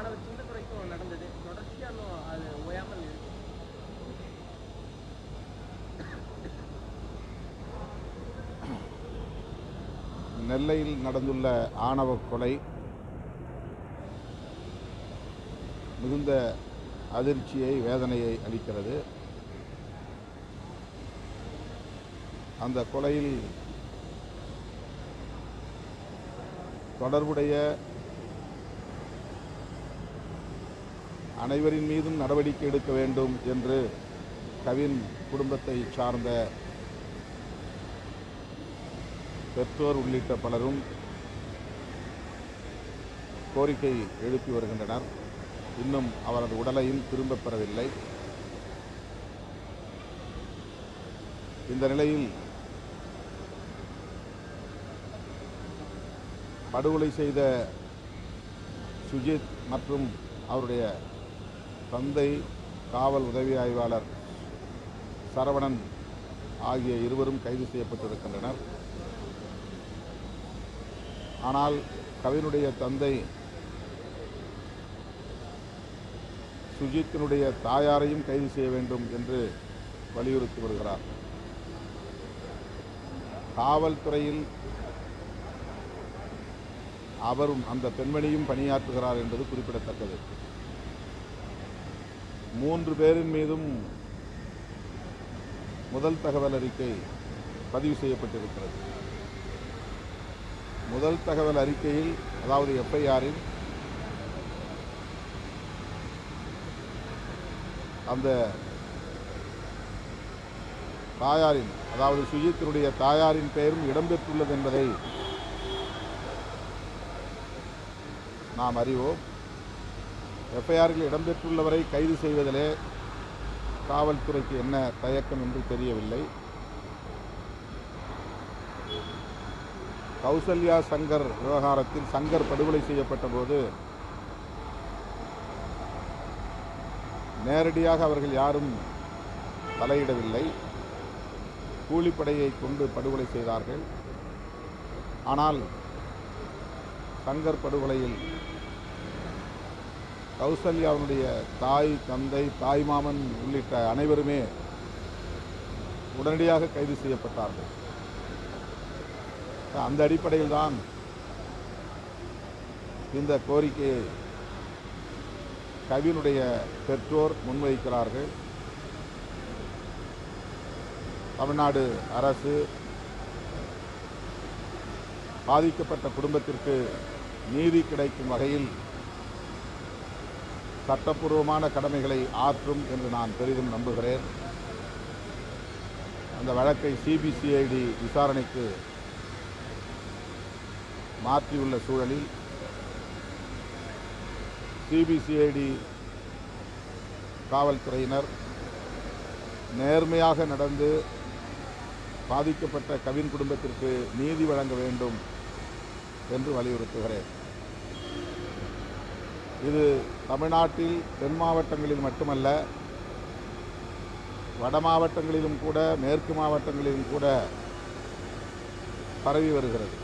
மாணவர் சின்னத்துறைக்கும் நடந்தது. தொடர்ச்சியாக இன்னும் அது ஓயாமல் இருக்கு. நெல்லையில் நடந்துள்ள ஆணவ கொலை மிகுந்த அதிர்ச்சியை, வேதனையை அளிக்கிறது. அந்த கொலையில் தொடர்புடைய அனைவரின் மீதும் நடவடிக்கை எடுக்க வேண்டும் என்று கவின் குடும்பத்தை சார்ந்த பெற்றோர் உள்ளிட்ட பலரும் கோரிக்கை எழுப்பி வருகின்றனர். இன்னும் அவரது உடலையும் திரும்பப் பெறவில்லை. இந்த நிலையில் படுகொலை செய்த சுஜித் மற்றும் அவருடைய தந்தை காவல் உதவி ஆய்வாளர் சரவணன் ஆகிய இருவரும் கைது செய்யப்பட்டிருக்கின்றனர். ஆனால் கவினுடைய தந்தை சுஜித்தினுடைய தாயாரையும் கைது செய்ய வேண்டும் என்று வலியுறுத்தி வருகிறார். காவல்துறையில் அவரும் அந்த பெண்மணியும் பணியாற்றுகிறார் என்பது குறிப்பிடத்தக்கது. 3 பேரின் மீதும் முதல் தகவல் அறிக்கை பதிவு செய்யப்பட்டிருக்கிறது. முதல் தகவல் அறிக்கையில், அதாவது எஃப்ஐஆரில், அந்த தாயாரின், அதாவது சுஜித்தினுடைய தாயாரின் பெயரும் இடம்பெற்றுள்ளது என்பதை நாம் அறிவோம். எஃப்ஐஆரில் இடம்பெற்றுள்ளவரை கைது செய்வதிலே காவல்துறைக்கு என்ன தயக்கம் என்று தெரியவில்லை. கௌசல்யா சங்கர் விவகாரத்தில் சங்கர் படுகொலை செய்யப்பட்ட போது நேரடியாக அவர்கள் யாரும் தலையிடவில்லை. கூலிப்படையை கொண்டு படுகொலை செய்தார்கள். ஆனால் சங்கர் படுகொலையில் கௌசல்யாவுடைய தாய், தந்தை, தாய்மாமன் உள்ளிட்ட அனைவருமே உடனடியாக கைது செய்யப்பட்டார்கள். அந்த அடிப்படையில் தான் இந்த கோரிக்கையை கவினுடைய பெற்றோர் முன்வைக்கிறார்கள். தமிழ்நாடு அரசு பாதிக்கப்பட்ட குடும்பத்திற்கு நீதி கிடைக்கும் வகையில் சட்டப்பூர்வமான கடமைகளை ஆற்றும் என்று நான் பெரிதும் நம்புகிறேன். அந்த வழக்கை சிபிசிஐடி விசாரணைக்கு மாற்றியுள்ள சூழலில் சிபிசிஐடி காவல்துறையினர் நேர்மையாக நடந்து பாதிக்கப்பட்ட கவின் குடும்பத்திற்கு நீதி வழங்க வேண்டும் என்று வலியுறுத்துகிறேன். இது தமிழ்நாட்டில் தென் மாவட்டங்களில் மட்டுமல்ல, வட மாவட்டங்களிலும் கூட, மேற்கு மாவட்டங்களிலும் கூட பரவி வருகிறது.